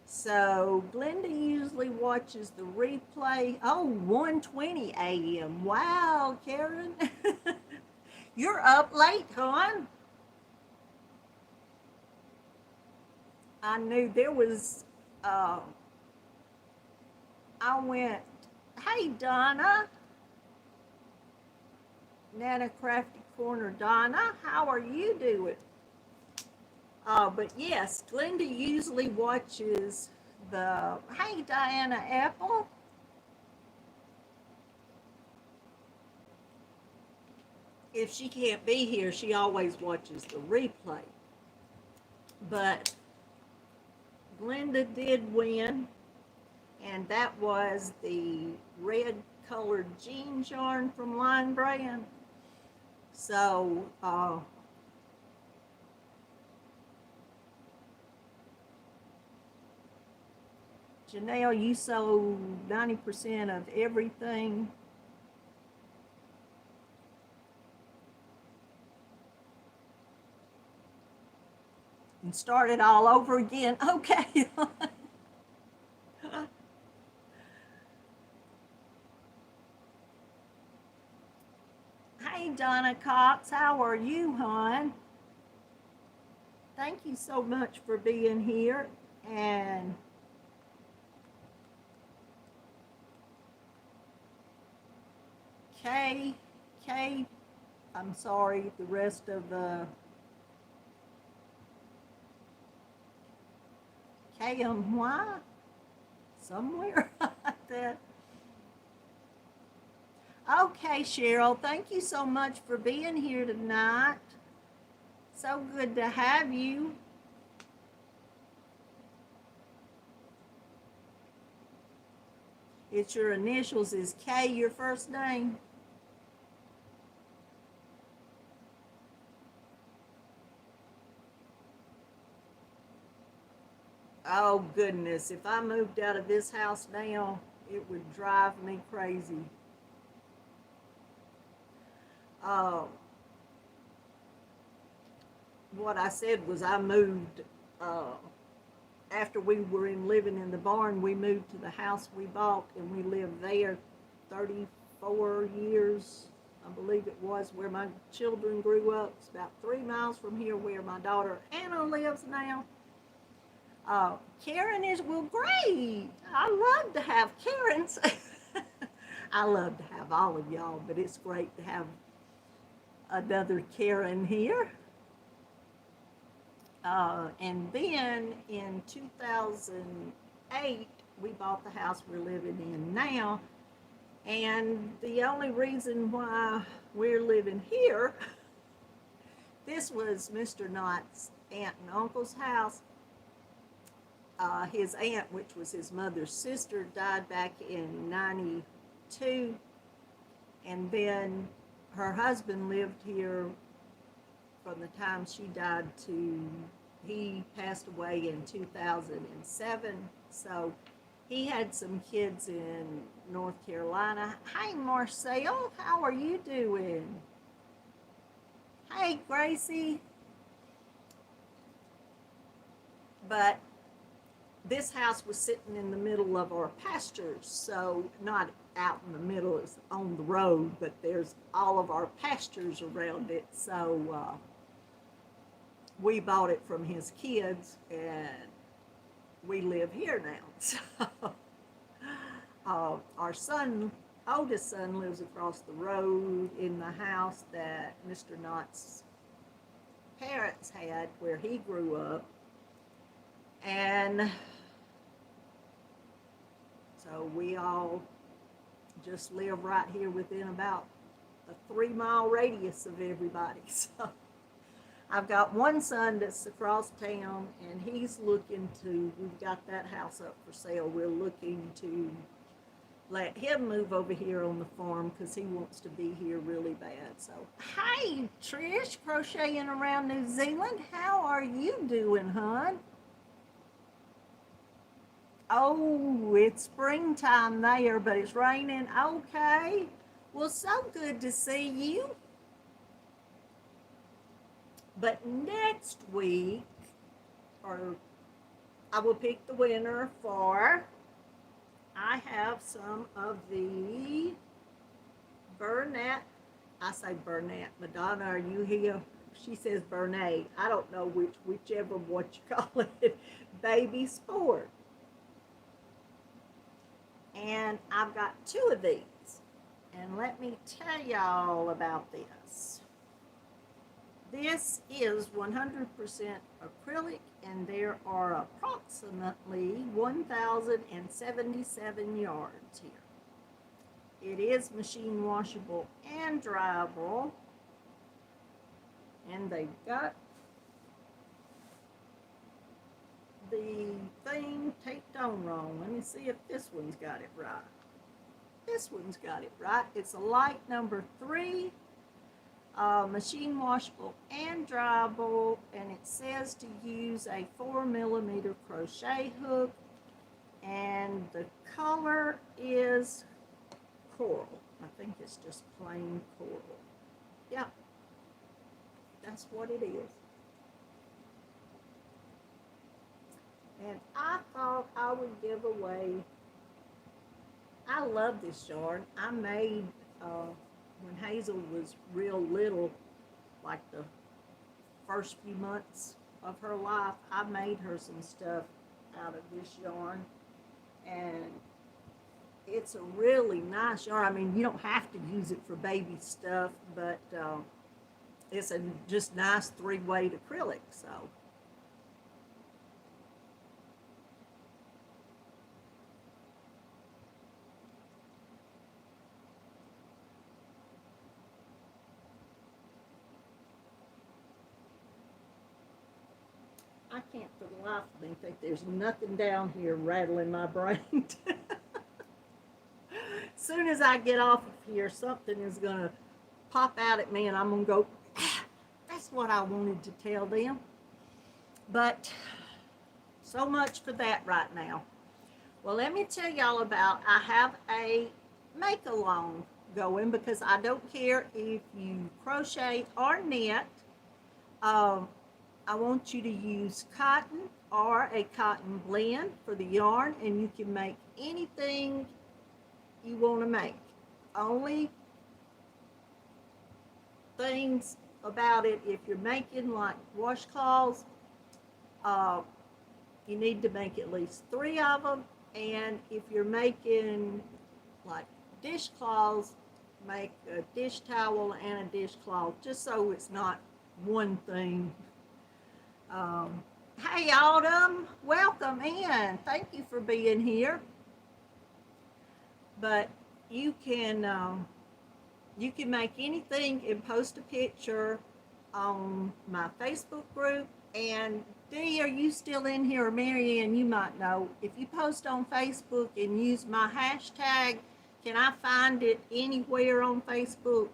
So Glenda usually watches the replay. Oh, 1:20 a.m. Wow, Karen. You're up late, hon. I knew there was, I went, hey, Donna. Nana Crafty Corner Donna, how are you doing? But yes, Glenda usually watches the, hey, Diana Apple. If she can't be here, she always watches the replay. But Glenda did win, and that was the red colored jeans yarn from Line Brand. So Janelle, you sew 90% of everything. And start it all over again. Okay. Hey, Donna Cox, how are you, hon? Thank you so much for being here. And Kay, I'm sorry, the rest of the KMY somewhere that. Okay, Cheryl, thank you so much for being here tonight. So good to have you. It's your initials. Is K your first name? Oh, goodness. If I moved out of this house now, it would drive me crazy. Uh, what I said was I moved, after we were living in the barn, we moved to the house we bought, and we lived there 34 years, I believe it was, where my children grew up. It's about 3 miles from here where my daughter Anna lives now. Karen is, well, great. I love to have Karens. I love to have all of y'all, but it's great to have another Karen here. And then in 2008, we bought the house we're living in now. And the only reason why we're living here, this was Mr. Knott's aunt and uncle's house. His aunt, which was his mother's sister, died back in 92. And then her husband lived here from the time she died to, he passed away in 2007. So he had some kids in North Carolina. Hey, Marcel, how are you doing? Hey, Gracie. But this house was sitting in the middle of our pastures, so not out in the middle, it's on the road, but there's all of our pastures around it. So we bought it from his kids, and we live here now. So our son, oldest son, lives across the road in the house that Mr. Knott's parents had where he grew up. And so we all just live right here within about a 3-mile radius of everybody. So I've got one son that's across town, and he's looking to, we've got that house up for sale. We're looking to let him move over here on the farm because he wants to be here really bad. So, hey, Trish, crocheting around New Zealand. How are you doing, hon? Oh, it's springtime there, but it's raining. Okay. Well, so good to see you. But next week, or I will pick the winner for, I have some of the Burnett. I say Burnett. Madonna, are you here? She says Bernay. I don't know whichever what you call it. Baby Sport. And I've got 2 of these. And let me tell y'all about this. This is 100% acrylic, and there are approximately 1,077 yards here. It is machine washable and dryable. And they've got the thing taped on wrong. Let me see if this one's got it right. This one's got it right. It's a light number 3, machine washable and dryable, and it says to use a 4mm crochet hook And the color is coral. I think it's just plain coral. Yeah, that's what it is. And I thought I would give away, I love this yarn. I made, when Hazel was real little, like the first few months of her life, I made her some stuff out of this yarn. And it's a really nice yarn. I mean, you don't have to use it for baby stuff, but it's a just nice three-weight acrylic. So I can't for the life of me think there's nothing down here rattling my brain. As soon as I get off of here, something is going to pop out at me and I'm going to go, ah, that's what I wanted to tell them. But so much for that right now. Well, let me tell y'all about, I have a make-along going because I don't care if you crochet or knit. I want you to use cotton or a cotton blend for the yarn, and you can make anything you want to make. Only things about it, if you're making like washcloths, you need to make at least 3 of them, and if you're making like dishcloths, make a dish towel and a dishcloth, just so it's not one thing. Hey Autumn, welcome in. Thank you for being here. But you can make anything and post a picture on my Facebook group. And Dee, are you still in here? Or Marianne, you might know. If you post on Facebook and use my hashtag, can I find it anywhere on Facebook?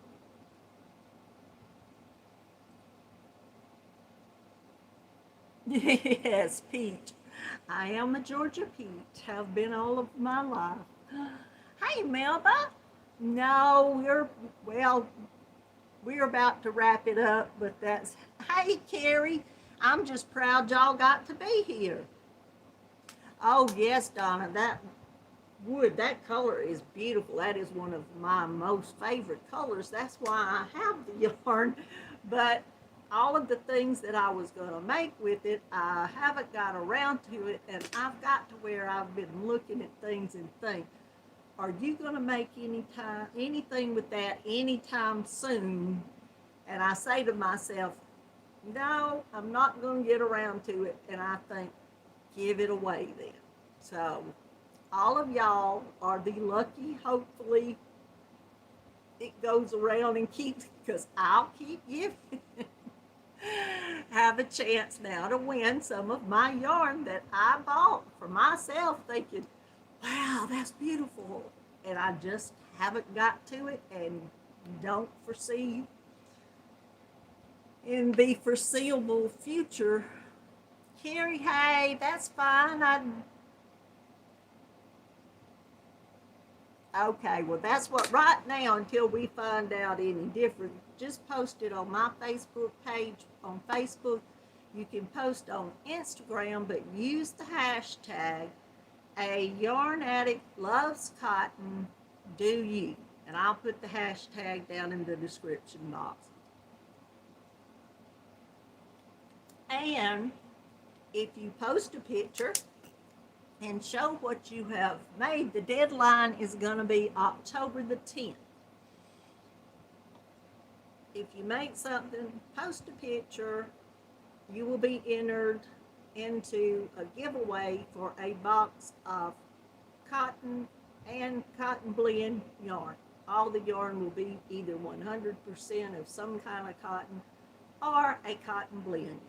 Yes, Peach. I am a Georgia Peach. Have been all of my life. Hey, Melba. No, we're about to wrap it up, but that's, hey, Carrie. I'm just proud y'all got to be here. Oh, yes, Donna, that wood, that color is beautiful. That is one of my most favorite colors. That's why I have the yarn. But all of the things that I was going to make with it, I haven't got around to it, and I've got to where I've been looking at things and think, are you going to make anything with that anytime soon? And I say to myself, no, I'm not going to get around to it. And I think, give it away then. So all of y'all are the lucky, hopefully it goes around and keeps, because I'll keep giving. Have a chance now to win some of my yarn that I bought for myself, thinking, wow, that's beautiful. And I just haven't got to it and don't foresee in the foreseeable future. Carrie, hey, that's fine. Okay, well, that's what right now, until we find out any different, just post it on my Facebook page on Facebook. You can post on Instagram, but use the hashtag A Yarn Addict Loves Cotton, do you. And I'll put the hashtag down in the description box. And if you post a picture and show what you have made, the deadline is going to be October the 10th. If you make something, post a picture, you will be entered into a giveaway for a box of cotton and cotton blend yarn. All the yarn will be either 100% of some kind of cotton or a cotton blend yarn.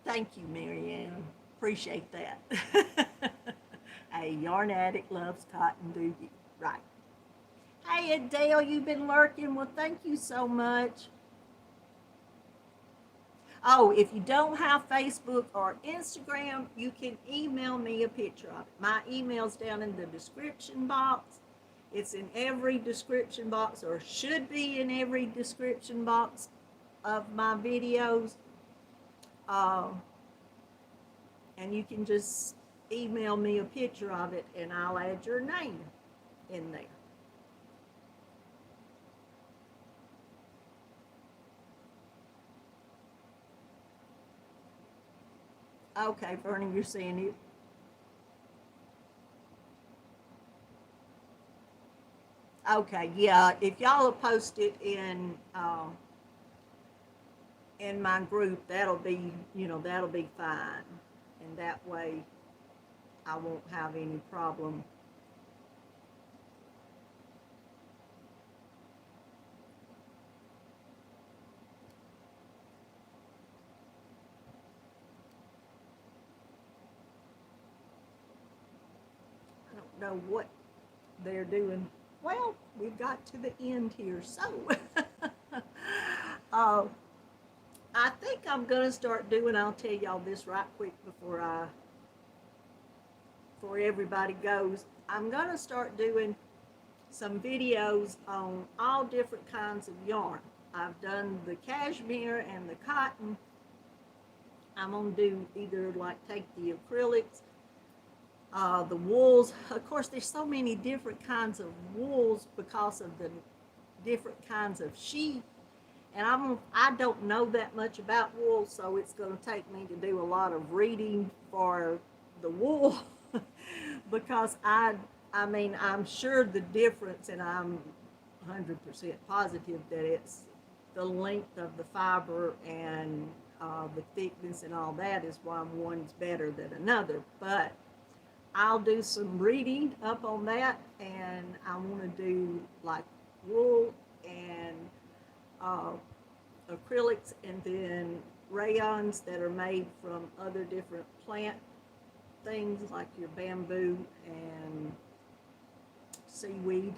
Thank you, Marianne. Appreciate that. A yarn addict loves cotton, do you? Right. Hey, Adele, you've been lurking. Well, thank you so much. Oh, if you don't have Facebook or Instagram, you can email me a picture of it. My email's down in the description box. It's in every description box, or should be in every description box of my videos. Uh, and you can just email me a picture of it, and I'll add your name in there. Okay, Bernie, you're seeing it. Okay, yeah. If y'all will post it in my group, that'll be, that'll be fine, and that way I won't have any problem. I don't know what they're doing. Well, we've got to the end here, so uh, I think I'm gonna start doing. I'll tell y'all this right quick before everybody goes. I'm gonna start doing some videos on all different kinds of yarn. I've done the cashmere and the cotton. I'm gonna do either like take the acrylics, the wools. Of course, there's so many different kinds of wools because of the different kinds of sheep. And I don't know that much about wool, so it's going to take me to do a lot of reading for the wool because I mean, I'm sure the difference, and I'm 100% positive that it's the length of the fiber and the thickness and all that is why one's better than another. But I'll do some reading up on that, and I want to do like wool and uh, acrylics, and then rayons that are made from other different plant things like your bamboo and seaweed.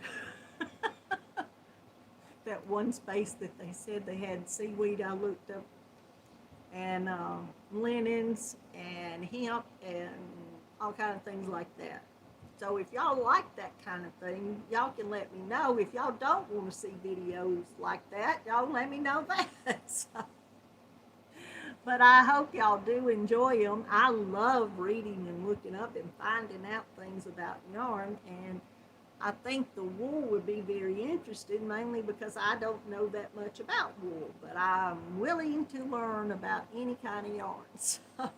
That one space that they said they had seaweed, I looked up, and linens and hemp and all kind of things like that. So if y'all like that kind of thing, y'all can let me know. If y'all don't want to see videos like that, y'all let me know that. So, but I hope y'all do enjoy them. I love reading and looking up and finding out things about yarn, and I think the wool would be very interesting, mainly because I don't know that much about wool, but I'm willing to learn about any kind of yarn. So,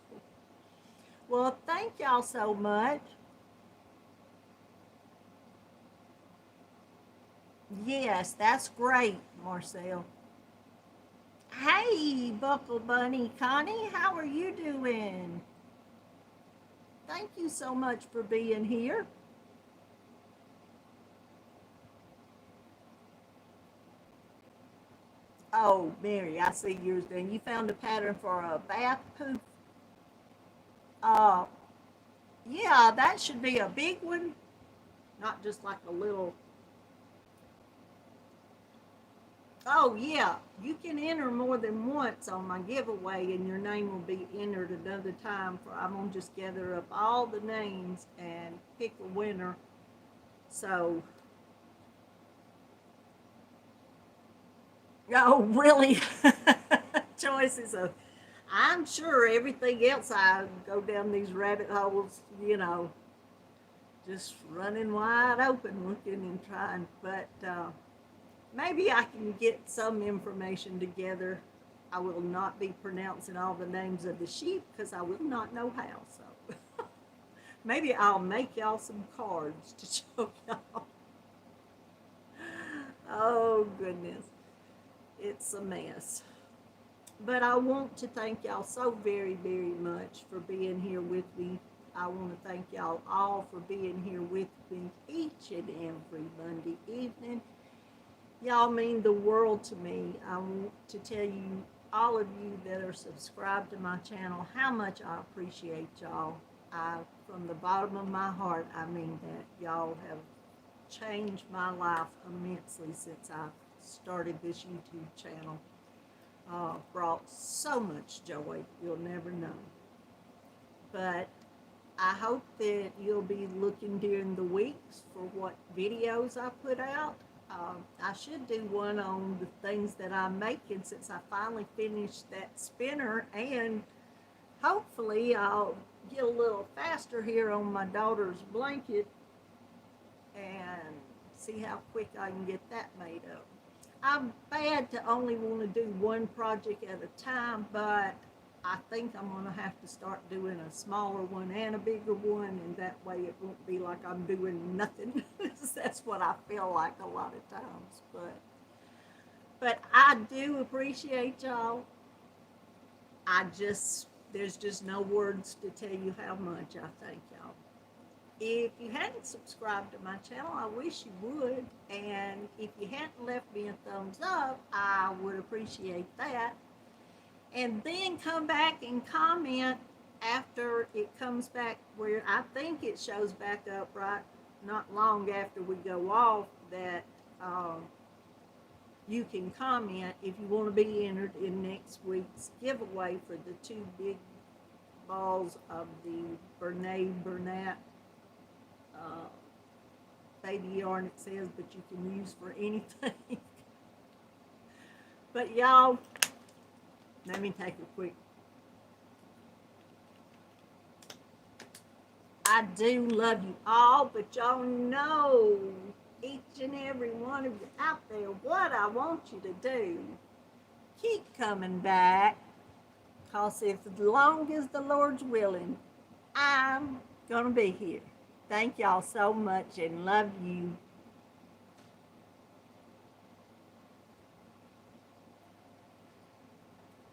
well, thank y'all so much. Yes, that's great, Marcel. Hey, Buckle Bunny Connie, how are you doing? Thank you so much for being here. Oh, Mary, I see yours then. You found a pattern for a bath poof. Uh, yeah, that should be a big one, not just like a little. Oh, yeah, you can enter more than once on my giveaway, and your name will be entered another time. For I'm gonna just gather up all the names and pick a winner. So, oh, really? Choices of. I'm sure everything else I go down these rabbit holes, just running wide open, looking and trying. But maybe I can get some information together. I will not be pronouncing all the names of the sheep because I will not know how. So maybe I'll make y'all some cards to show y'all. Oh, goodness. It's a mess. But I want to thank y'all so very, very much for being here with me. I want to thank y'all all for being here with me each and every Monday evening. Y'all mean the world to me. I want to tell you, all of you that are subscribed to my channel, how much I appreciate y'all. From the bottom of my heart, I mean that. Y'all have changed my life immensely since I started this YouTube channel. brought so much joy, you'll never know. But I hope that you'll be looking during the weeks for what videos I put out. I should do one on the things that I'm making since I finally finished that spinner, and hopefully I'll get a little faster here on my daughter's blanket and see how quick I can get that made up. I'm bad to only want to do one project at a time, but I think I'm going to have to start doing a smaller one and a bigger one, and that way it won't be like I'm doing nothing. That's what I feel like a lot of times. But I do appreciate y'all. There's just no words to tell you how much I thank y'all. If you hadn't subscribed to my channel, I wish you would. And if you hadn't left me a thumbs up, I would appreciate that. And then come back and comment after it comes back, where I think it shows back up right not long after we go off, that you can comment if you want to be entered in next week's giveaway for the 2 big balls of the Bernat baby yarn, it says, but you can use for anything. But y'all, let me take a quick. I do love you all, but y'all know, each and every one of you out there, what I want you to do. Keep coming back, because if as long as the Lord's willing, I'm going to be here. Thank y'all so much and love you.